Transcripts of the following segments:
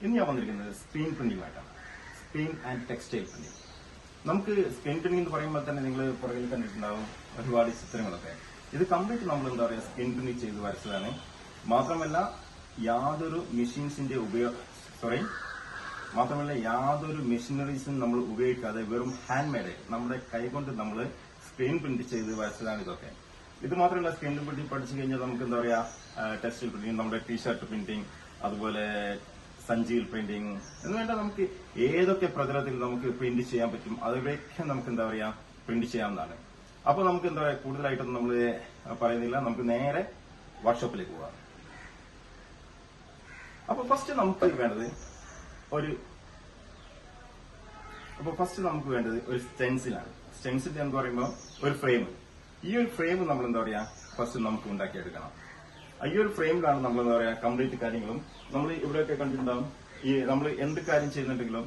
ഇന്ന് ഞാൻ വന്നിരിക്കുന്നത് സ്ക്രീൻ പ്രിന്റിംഗുമായിട്ടാണ്. Screen and textile printing. നമുക്ക് സ്ക്രീൻ പ്രിന്റിംഗ് എന്ന് പറയുമ്പോൾ തന്നെ നിങ്ങൾ പുറകിൽ കണ്ടിട്ടുണ്ടാവും ഒരുപാട് ചിത്രങ്ങളൊക്കെ. ഇത് കംപ്ലീറ്റ് നമ്മൾ എന്താ പറയുക സ്ക്രീൻ പ്രിന്റിംഗ് ചെയ്ത് വരച്ചതാണ്. മാത്രമല്ല യാതൊരു മെഷീനറീസും നമ്മൾ ഉപയോഗിക്കാതെ വെറും ഹാൻഡ് മെയ്ഡ് നമ്മുടെ കൈകൊണ്ട് നമ്മൾ സ്ക്രീൻ പ്രിന്റ് ചെയ്ത് വരച്ചതാണ് ഇതൊക്കെ. ഇത് മാത്രമല്ല, സ്ക്രീൻ പ്രിന്റിംഗ് പഠിച്ചു കഴിഞ്ഞാൽ നമുക്ക് എന്താ പറയാ ടെക്സ്റ്റൈൽ പ്രിന്റിംഗ്, നമ്മുടെ ടീഷർട്ട് പ്രിന്റിംഗ്, അതുപോലെ സഞ്ചിയിൽ പ്രിന്റിംഗ് എന്ന് വേണ്ട നമുക്ക് ഏതൊക്കെ പ്രതലത്തിൽ നമുക്ക് പ്രിന്റ് ചെയ്യാൻ പറ്റും അതൊക്കെ നമുക്ക് എന്താ പറയാ പ്രിന്റ് ചെയ്യാവുന്നതാണ്. അപ്പൊ നമുക്ക് എന്താ പറയാ കൂടുതലായിട്ടൊന്നും നമ്മൾ പറയുന്നില്ല, നമുക്ക് നേരെ വർക്ക്ഷോപ്പിലേക്ക് പോവാം. അപ്പൊ ഫസ്റ്റ് നമുക്ക് വേണ്ടത് ഒരു സ്റ്റെൻസിലാണ്. സ്റ്റെൻസിൽ എന്ന് പറയുമ്പോൾ ഒരു ഫ്രെയിം. ഈ ഒരു ഫ്രെയിം നമ്മൾ എന്താ പറയാ ഫസ്റ്റ് നമുക്ക് ഉണ്ടാക്കിയെടുക്കണം. ഈ ഒരു ഫ്രെയിമിലാണ് നമ്മൾ എന്താ പറയാ കംപ്ലീറ്റ് കാര്യങ്ങളും നമ്മൾ ഇവിടെയൊക്കെ കണ്ടിട്ടുണ്ടാവും. ഈ നമ്മൾ എന്ത് കാര്യം ചെയ്യുന്നുണ്ടെങ്കിലും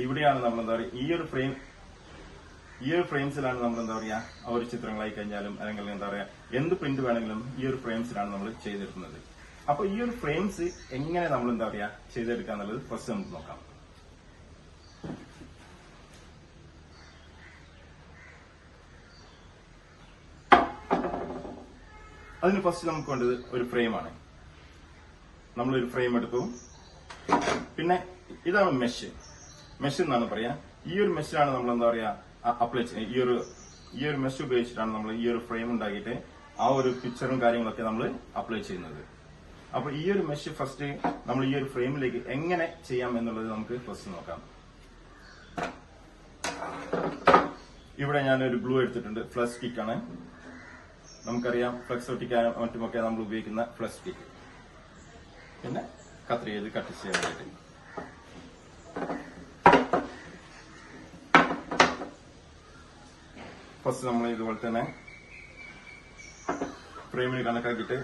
ഇവിടെയാണ് നമ്മൾ എന്താ പറയുക ഈ ഒരു ഫ്രെയിംസിലാണ് നമ്മൾ എന്താ പറയാ ഒരു ചിത്രങ്ങളായി കഴിഞ്ഞാലും അല്ലെങ്കിൽ എന്താ പറയാ എന്ത് പ്രിന്റ് വേണമെങ്കിലും ഈ ഒരു ഫ്രെയിംസിലാണ് നമ്മൾ ചെയ്തെടുക്കുന്നത്. അപ്പൊ ഈ ഒരു ഫ്രെയിംസ് എങ്ങനെ നമ്മൾ എന്താ പറയാ ചെയ്തെടുക്കാന്നുള്ളത് ഫസ്റ്റ് നമുക്ക് നോക്കാം. അതിന് ഫസ്റ്റ് നമുക്ക് വേണ്ടത് ഒരു ഫ്രെയിമാണ്. നമ്മളൊരു ഫ്രെയിം എടുത്തു. പിന്നെ ഇതാണ് മെഷ് എന്നാണ് പറയാ. ഈ ഒരു മെഷിലാണ് നമ്മൾ എന്താ പറയാ അപ്ലൈ ചെയ്യുന്നത്. ഈ ഒരു മെഷ് ഉപയോഗിച്ചിട്ടാണ് നമ്മൾ ഈ ഒരു ഫ്രെയിം ഉണ്ടാക്കിയിട്ട് ആ ഒരു പിക്ചറും കാര്യങ്ങളൊക്കെ നമ്മൾ അപ്ലൈ ചെയ്യുന്നത്. അപ്പൊ ഈ ഒരു മെഷ് ഫസ്റ്റ് നമ്മൾ ഈ ഒരു ഫ്രെയിമിലേക്ക് എങ്ങനെ ചെയ്യാം എന്നുള്ളത് നമുക്ക് ഫസ്റ്റ് നോക്കാം. ഇവിടെ ഞാനൊരു ഗ്ലൂ എടുത്തിട്ടുണ്ട്. ഫ്ലക്സ് സ്റ്റിക്ക് ആണ്. നമുക്കറിയാം ഫ്ലക്സ് ഒട്ടിക്കാനും മറ്റുമൊക്കെ നമ്മൾ ഉപയോഗിക്കുന്ന ഫ്ലക്സ് സ്റ്റിക്ക്. പിന്നെ കത്രി ചെയ്ത് കട്ട് ചെയ്യാൻ വേണ്ടിയിട്ട് ഫസ്റ്റ് നമ്മൾ ഇതുപോലെ തന്നെ ഫ്രെയിമിന് കണക്കാക്കിയിട്ട്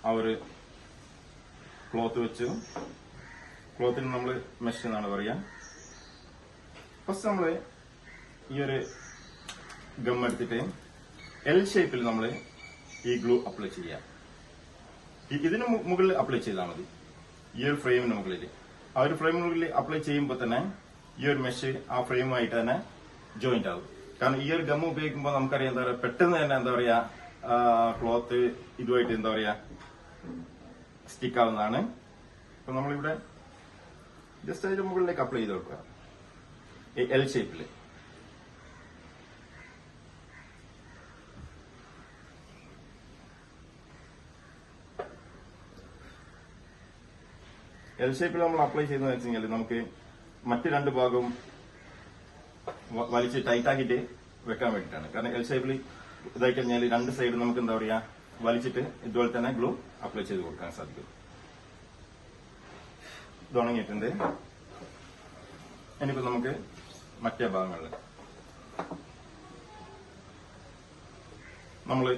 ആ ഒരു ക്ലോത്ത് വെച്ചു. ക്ലോത്തിന് നമ്മൾ മെഷ് എന്നാണ് പറയാ. ഫസ്റ്റ് നമ്മൾ ഈ ഒരു ഗം എടുത്തിട്ട് എൽ ഷേപ്പിൽ നമ്മൾ ഈ ഗ്ലൂ അപ്ലൈ ചെയ്യാം. ഇതിന് മുകളിൽ അപ്ലൈ ചെയ്താൽ മതി. ഈ ഒരു ഫ്രെയിമിന് മുകളിൽ ആ ഒരു ഫ്രെയിമിന് മുകളിൽ അപ്ലൈ ചെയ്യുമ്പോൾ തന്നെ ഈ ഒരു മെഷ് ആ ഫ്രെയിമുമായിട്ട് തന്നെ ജോയിന്റ് ആകും. കാരണം ഈ ഒരു ഗം ഉപയോഗിക്കുമ്പോൾ നമുക്കറിയാം എന്താ പറയാ പെട്ടെന്ന് തന്നെ എന്താ പറയാ ക്ലോത്ത് ഇതുമായിട്ട് എന്താ പറയാ സ്റ്റിക്ക് ആവുന്നതാണ്. അപ്പൊ നമ്മളിവിടെ ജസ്റ്റ് അതിന്റെ മുകളിലേക്ക് അപ്ലൈ ചെയ്ത് കൊടുക്കുക എൽ ഷേപ്പില്. എൽ ഷേപ്പിൽ നമ്മൾ അപ്ലൈ ചെയ്യുന്നത് വെച്ച് കഴിഞ്ഞാൽ നമുക്ക് മറ്റ് രണ്ട് ഭാഗവും വലിച്ച് ടൈറ്റ് ആക്കിയിട്ട് വെക്കാൻ വേണ്ടിയിട്ടാണ്. കാരണം എൽ ഷേപ്പിൽ ഇതായി കഴിഞ്ഞാൽ രണ്ട് സൈഡ് നമുക്ക് എന്താ പറയാ വലിച്ചിട്ട് ഇതുപോലെ തന്നെ ഗ്ലൂ അപ്ലൈ ചെയ്ത് കൊടുക്കാൻ സാധിക്കും. ഇത് ഉണങ്ങിയിട്ടുണ്ട്. ഇനിയിപ്പോ നമുക്ക് മറ്റേ ഭാഗങ്ങളിൽ നമ്മള്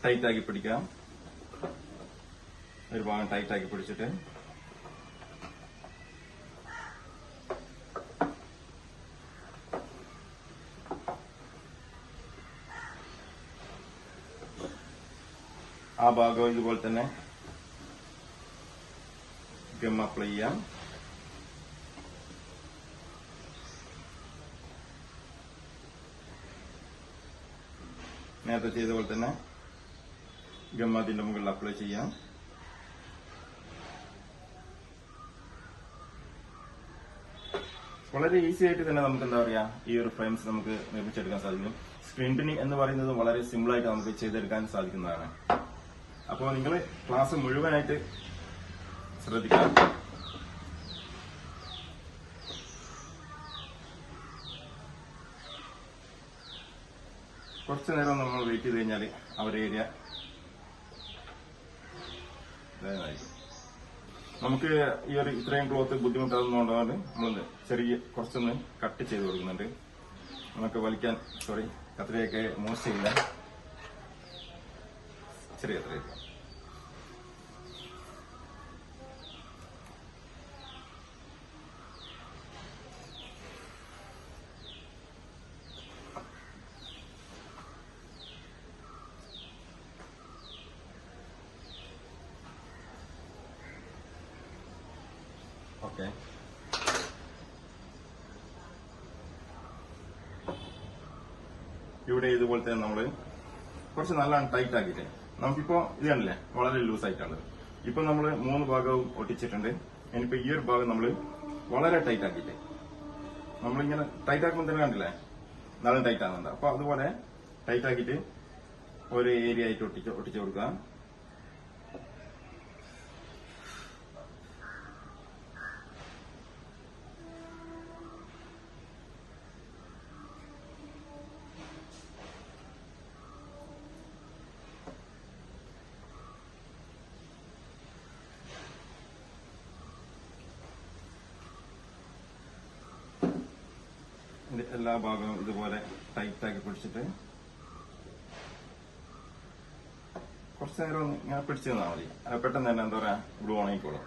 ടൈറ്റ് ആക്കി പിടിക്കാം. ഒരു ഭാഗം ടൈറ്റ് ആക്കി പിടിച്ചിട്ട് ആ ഭാഗം ഇതുപോലെ തന്നെ ഗം അപ്ലൈ ചെയ്യാം. നേരത്തെ ചെയ്ത പോലെ തന്നെ ഗം അതിന്റെ മുകളിൽ അപ്ലൈ ചെയ്യാം. വളരെ ഈസി ആയിട്ട് തന്നെ നമുക്ക് എന്താ പറയാ ഈ ഒരു ഫ്രെയിംസ് നമുക്ക് നിർമ്മിച്ചെടുക്കാൻ സാധിക്കും. സ്ക്രീൻ പ്രിന്റിംഗ് എന്ന് പറയുന്നത് വളരെ സിമ്പിൾ ആയിട്ട് നമുക്ക് ചെയ്തെടുക്കാൻ സാധിക്കുന്നതാണ്. അപ്പോൾ നിങ്ങൾ ക്ലാസ് മുഴുവനായിട്ട് ശ്രദ്ധിക്കാം. കുറച്ചു നേരം നമ്മൾ വെയിറ്റ് ചെയ്ത് കഴിഞ്ഞാൽ ആ ഒരു ഏരിയ നമുക്ക് ഈ ഒരു ഇത്രയും ക്ലോത്ത് ബുദ്ധിമുട്ടാകുന്നതുകൊണ്ടാണ് നമ്മൾ കുറച്ചൊന്ന് കട്ട് ചെയ്ത് കൊടുക്കുന്നുണ്ട്. നമുക്ക് വലിക്കാൻ കത്രിയൊക്കെ മോശമില്ല, ചെറിയ കത്രിയൊക്കെ. ഇവിടെ ഇതുപോലെ തന്നെ നമ്മള് കുറച്ച് നല്ലോണം ടൈറ്റ് ആക്കിയിട്ട് നമുക്കിപ്പോ ഇത് കണ്ടില്ലേ വളരെ ലൂസ് ആയിട്ടാണ്. ഇപ്പൊ നമ്മള് 3 ഭാഗവും ഒട്ടിച്ചിട്ടുണ്ട്. ഇനിയിപ്പോ ഈ ഒരു ഭാഗം നമ്മള് വളരെ ടൈറ്റ് ആക്കിയിട്ട് നമ്മളിങ്ങനെ ടൈറ്റ് ആക്കുമ്പോൾ തന്നെ കണ്ടില്ലേ നല്ല ടൈറ്റ് ആകുന്നുണ്ട്. അപ്പൊ അതുപോലെ ടൈറ്റ് ആക്കിയിട്ട് ഒരു ഏരിയ ആയിട്ട് ഒട്ടിച്ചു കൊടുക്കുക. എല്ലാ ഭാഗവും ഇതുപോലെ ടൈറ്റ് ആക്കി പിടിച്ചിട്ട് കുറച്ചു നേരം ഒന്ന് ഇങ്ങനെ പിടിച്ചു തന്നാൽ മതി. പെട്ടെന്ന് തന്നെ എന്താ പറയാ ഗ്ലൂ ഉണങ്ങിക്കോളും.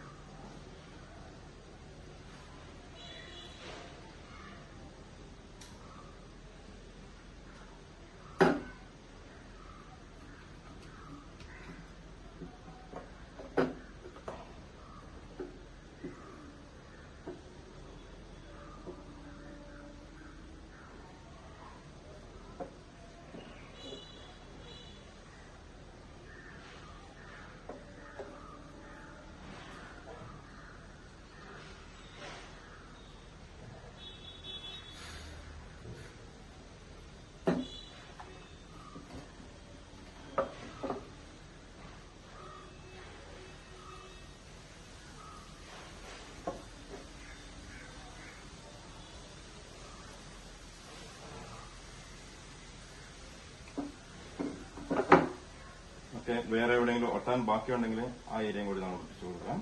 വേറെ എവിടെയെങ്കിലും ഒട്ടാൻ ബാക്കിയുണ്ടെങ്കിൽ ആ ഏരിയയും കൂടി നമ്മൾ ഒട്ടിച്ചു കൊടുക്കാം.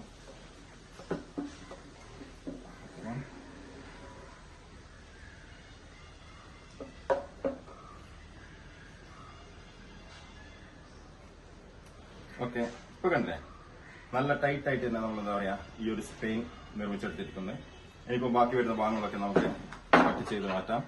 ഓക്കെ, ഇപ്പൊ കണ്ടില്ലേ നല്ല ടൈറ്റ് ആയിട്ട് തന്നെ നമ്മൾ എന്താ പറയാ ഈ ഒരു സ്ക്രീൻ നിർമ്മിച്ചെടുത്തിരിക്കുന്നത്. ഇനിയിപ്പോ ബാക്കി വരുന്ന ഭാഗങ്ങളൊക്കെ നമുക്ക് കട്ട് ചെയ്ത് മാറ്റാം.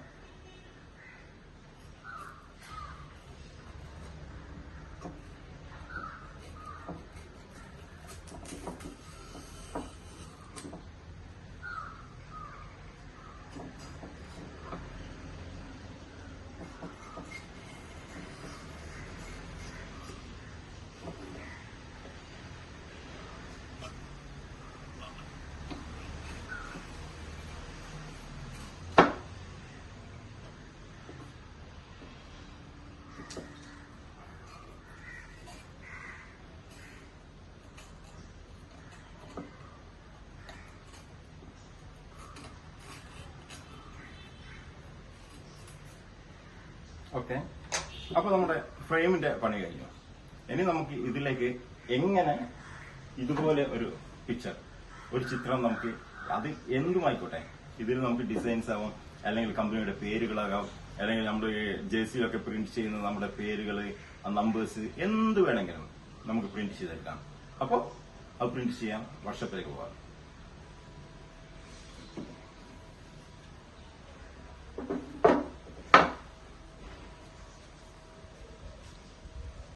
ഓക്കെ, അപ്പൊ നമ്മുടെ ഫ്രെയിമിന്റെ പണി കഴിഞ്ഞു. ഇനി നമുക്ക് ഇതിലേക്ക് എങ്ങനെ ഇതുപോലെ ഒരു പിക്ചർ, ഒരു ചിത്രം നമുക്ക് അത് എന്തുമായിക്കോട്ടെ, ഇതിൽ നമുക്ക് ഡിസൈൻസ് ആവും, അല്ലെങ്കിൽ കമ്പനിയുടെ പേരുകളാകാം, അല്ലെങ്കിൽ നമ്മുടെ ജേഴ്സിയിലൊക്കെ പ്രിന്റ് ചെയ്യുന്ന നമ്മുടെ പേരുകള്, നമ്പേഴ്സ്, എന്ത് വേണമെങ്കിലും നമുക്ക് പ്രിന്റ് ചെയ്തെടുക്കാം. അപ്പോൾ അത് പ്രിന്റ് ചെയ്യാൻ വർക്ക്ഷോപ്പിലേക്ക് പോകാം.